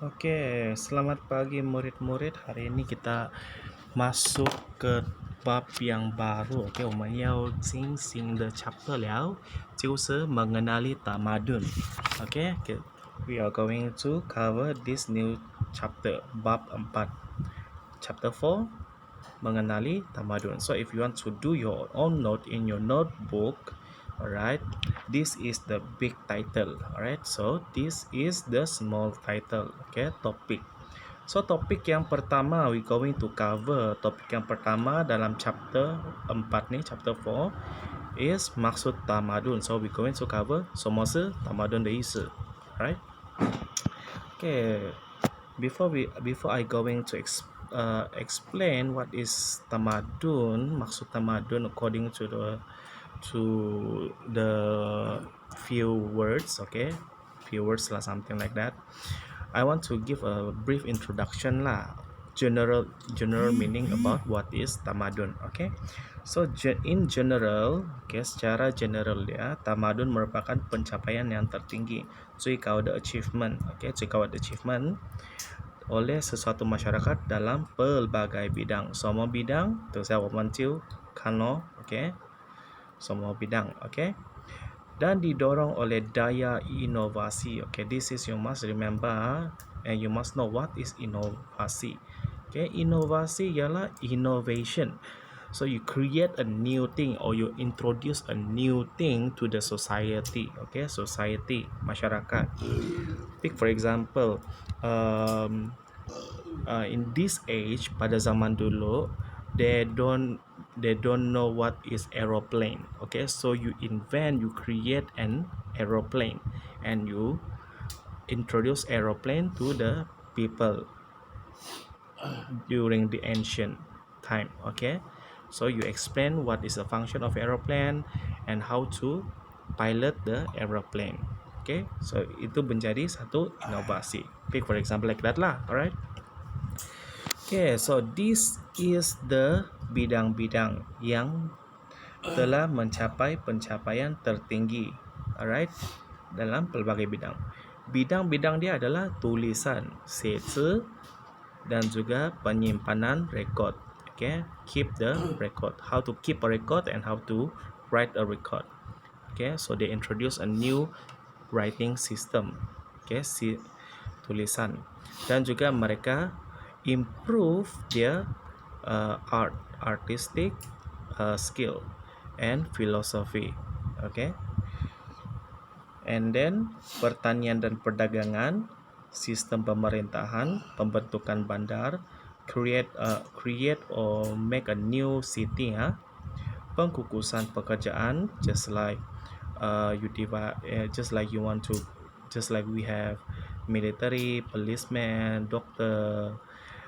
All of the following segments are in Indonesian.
Oke, selamat pagi murid-murid. Hari ini kita masuk ke bab yang baru. Oke, 我们要进行的 chapter 了，就是mengenali tamadun. Oke, we are going to cover this new chapter, bab 4. Chapter 4, mengenali tamadun. So if you want to do your own note in your notebook, alright, this is the big title. Alright, so this is the small title. Okay, topik. So topik yang pertama we going to cover. Topik yang pertama dalam chapter 4 nih, chapter 4 is maksud tamadun. So we going to cover 什么是 tamadun 的意思。Alright. Okay, before I going to explain what is tamadun, maksud tamadun according to the few words, okay, few words lah, something like that. I want to give a brief introduction lah, general meaning about what is tamadun. Okay, so in general, okay, secara general ya, tamadun merupakan pencapaian yang tertinggi, 最高的 achievement, okay, 最高的 achievement oleh sesuatu masyarakat dalam pelbagai bidang. Semua bidang, 等下我们就看咯, okay, semua bidang, okay, dan didorong oleh daya inovasi. Okay, this is you must remember and you must know what is inovasi. Okay, inovasi ialah innovation. So you create a new thing or you introduce a new thing to the society. Okay, society, masyarakat. Pick for example, in this age, pada zaman dulu, they don't know what is aeroplane. Okay, so you create an aeroplane and you introduce aeroplane to the people during the ancient time. Okay, so you explain what is the function of aeroplane and how to pilot the aeroplane. Okay, so itu menjadi satu inovasi. Pick for example like that lah. Alright. Okay, so this is the bidang-bidang yang telah mencapai pencapaian tertinggi, alright, dalam pelbagai bidang. Bidang-bidang dia adalah tulisan, 写字, dan juga penyimpanan rekod. Okay, keep the record. How to keep a record and how to write a record. Okay, so they introduce a new writing system. Okay, tulisan. Dan juga mereka improve their artistic skill and philosophy. Okay, and then pertanian dan perdagangan, sistem pemerintahan, pembentukan bandar, create or make a new city, pengkukusan pekerjaan, just like just like we have military, policeman, doctor,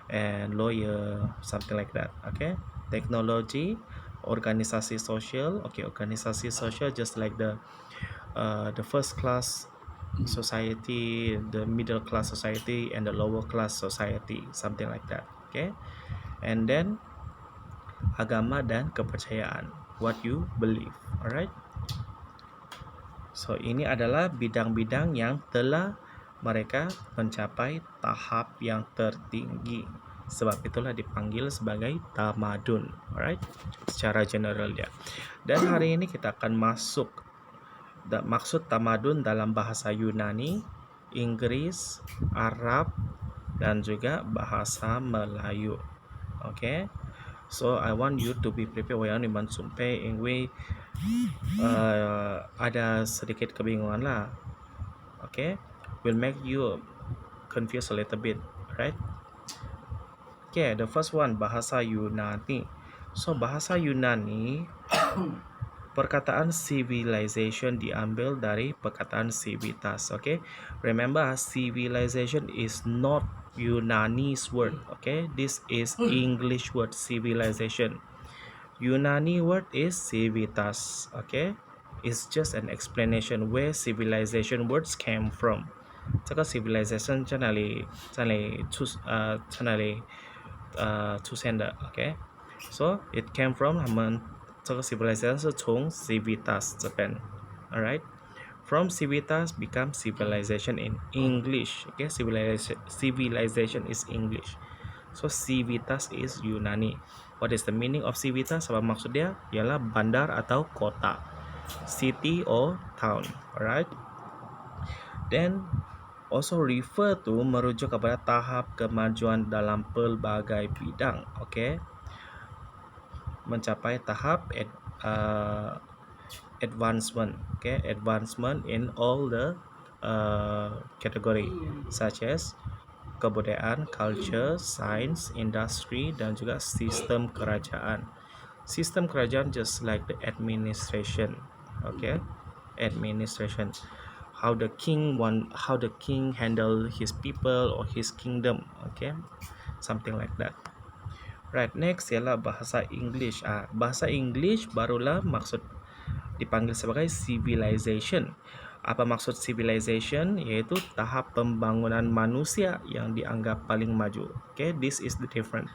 and lawyer, something like that. Okay, teknologi, organisasi sosial. Okay, organisasi sosial just like the first class society, the middle class society, and the lower class society, something like that. Okay, and then agama dan kepercayaan, what you believe. Alright, so ini adalah bidang-bidang yang telah mereka mencapai tahap yang tertinggi. Sebab itulah dipanggil sebagai tamadun. Alright, secara general ya. Dan hari ini kita akan masuk maksud tamadun dalam bahasa Yunani, Inggris, Arab, dan juga bahasa Melayu. Okay, so I want you to be prepared. 我要你们准备，因为ada sedikit kebingungan lah. Okay, will make you confused a little bit, right? Okay, the first one, bahasa Yunani. So bahasa Yunani, perkataan civilization diambil dari perkataan civitas. Okay, remember civilization is not Yunani's word. Okay, this is English word, civilization. Yunani word is civitas. Okay, it's just an explanation where civilization words came from. 这个 civilization 在哪里出现的 ？Okay, so it came from 他们这个 civilization 是从 civitas 这边 ，alright. From civitas become civilization in English. Okay, civilization is English. So civitas is Yunani. What is the meaning of civitas? Apa maksud dia? Ialah bandar atau kota, city or town. Alright. Then also refer to merujuk kepada tahap kemajuan dalam pelbagai bidang. Okay, mencapai tahap advancement. Okay, advancement in all the category such as kebudayaan, culture, science, industry, dan juga sistem kerajaan. Sistem kerajaan just like the administration. Okay, administration. How the king handle his people or his kingdom. Okay, something like that. Right, next ialah bahasa English. Bahasa English barulah maksud dipanggil sebagai civilization. Apa maksud civilization? Yaitu tahap pembangunan manusia yang dianggap paling maju. Okay, this is the different.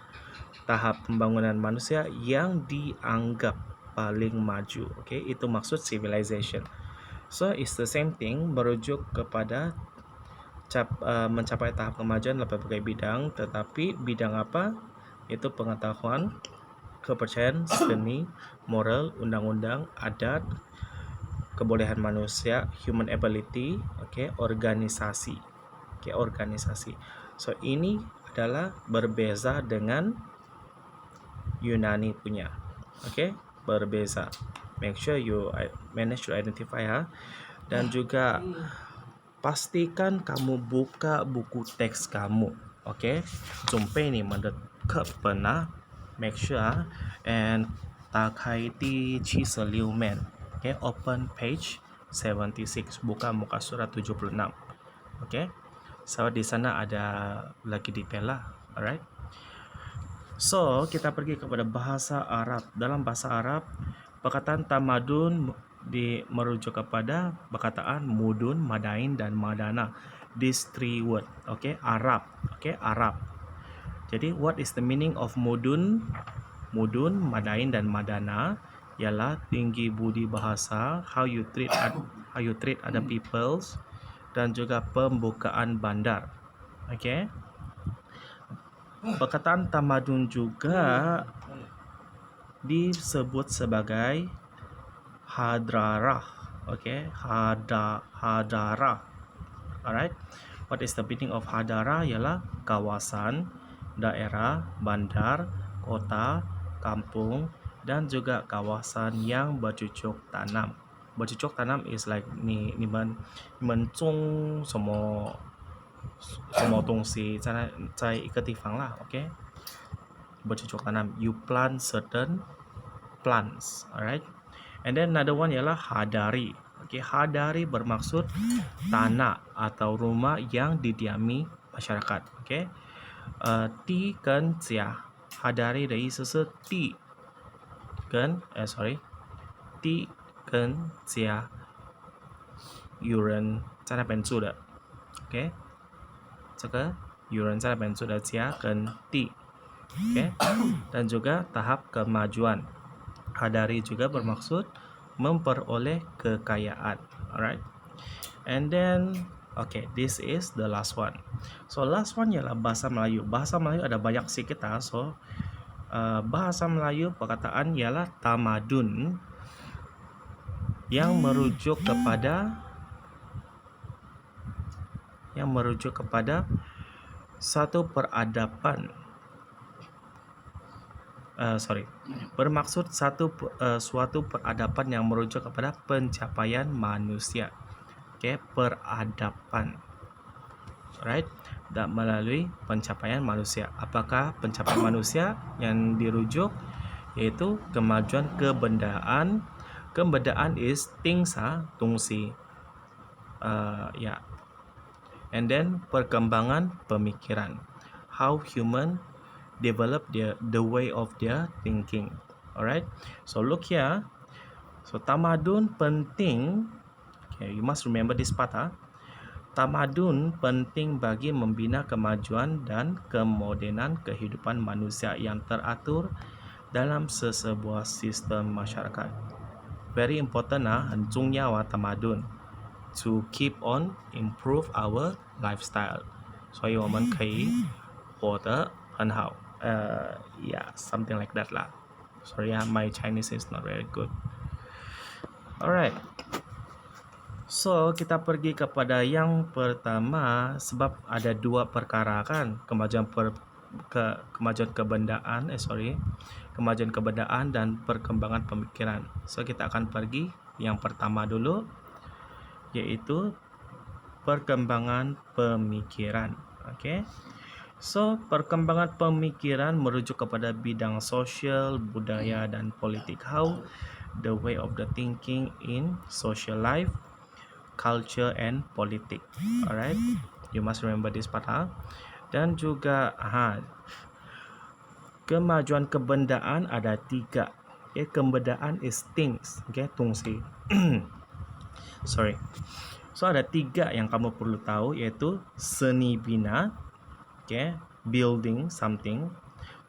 Tahap pembangunan manusia yang dianggap paling maju. Okay, itu maksud civilization. So it's the same thing, merujuk kepada mencapai tahap kemajuan dalam berbagai bidang. Tetapi bidang apa? Itu pengetahuan, kepercayaan, seni, moral, undang-undang, adat, kebolehan manusia, human ability, okay, organisasi. Okay, organisasi. So ini adalah berbeza dengan Yunani punya. Okay, berbeza. Make sure you manage to identify dan juga pastikan kamu buka buku teks kamu. Okay, 准备你们的课本啊 make sure and 打开第76面 okay, open page 76, buka muka surat 76. Okay, so di sana ada lagi detail lah. Alright, so kita pergi kepada bahasa Arab. Dalam bahasa Arab, perkataan tamadun merujuk kepada perkataan mudun, madain, dan madana. These three word. Okay, Arab. Okay, Arab. Jadi what is the meaning of mudun? Mudun, madain, dan madana ialah tinggi budi bahasa, how you treat other peoples, dan juga pembukaan bandar. Okay, perkataan tamadun juga disebut sebagai hadrarah. Okay, hadarah. Alright, what is the meaning of hadarah? Ialah kawasan, daerah, bandar, kota, kampung, dan juga kawasan yang bercocok tanam. Bercocok tanam is like 你们种什么东西在一个地方啦。Okay, bercocok tanam, you plant certain plants. Alright, and then another one ialah hadari. Okay, hadari bermaksud tanah atau rumah yang didiami masyarakat. Okay, 地跟家 hadari 的意思是地跟家有人在那边住的。Okay， 这个有人在那边住的家跟地。Okay， dan juga tahap kemajuan. Hadari juga bermaksud memperoleh kekayaan. Alright, and then okay, this is the last one. So last one ialah bahasa Melayu. Bahasa Melayu ada banyak sih kita. So bahasa Melayu perkataan ialah tamadun yang merujuk kepada satu peradaban. Bermaksud suatu peradaban yang merujuk kepada pencapaian manusia. Okay, peradaban. Right, dan melalui pencapaian manusia. Apakah pencapaian manusia yang dirujuk? Yaitu kemajuan kebendaan. Kebendaan is things, tungsi. Yeah. And then perkembangan pemikiran. How human develop the way of their thinking. Alright, so look here. So tamadun penting. Okay, you must remember this part. Tamadun penting bagi membina kemajuan dan kemodenan kehidupan manusia yang teratur dalam sebuah sistem masyarakat. Very important, 很重要 tamadun. to keep on improve our lifestyle， 所以我们可以活得很好。Yeah, something like that lah. Sorry ya, my Chinese is not very good. Alright. So kita pergi kepada yang pertama, sebab ada dua perkara kan, kemajuan kebendaan dan perkembangan pemikiran. So kita akan pergi yang pertama dulu, yaitu perkembangan pemikiran. Okay. So perkembangan pemikiran merujuk kepada bidang sosial, budaya dan politik. How the way of the thinking in social life, culture and politik. Alright, you must remember this part. Dan juga kemajuan kebendaan ada 3. Okay, kebendaan is things. Okay, tungsi. Sorry. So ada 3 yang kamu perlu tahu, yaitu seni bina, okay, building something.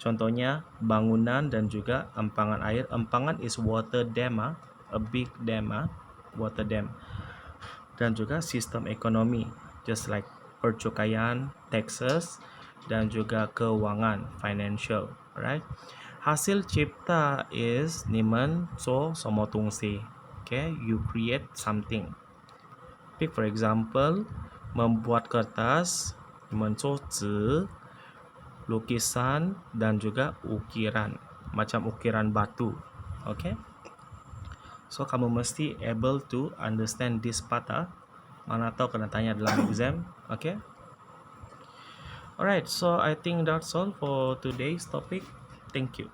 Contohnya bangunan dan juga empangan air. Empangan is water dam, a big dam, water dam. Dan juga sistem ekonomi, just like percukaian, taxes, dan juga keuangan, financial, right? Hasil cipta is nimen so somotungsi. Okay, you create something. Pick for example, membuat kertas, nimen so zi, lukisan dan juga ukiran, macam ukiran batu. Okay, so kamu mesti able to understand this part. Mana tahu kena tanya dalam exam. Okay, alright, so I think that's all for today's topic. Thank you.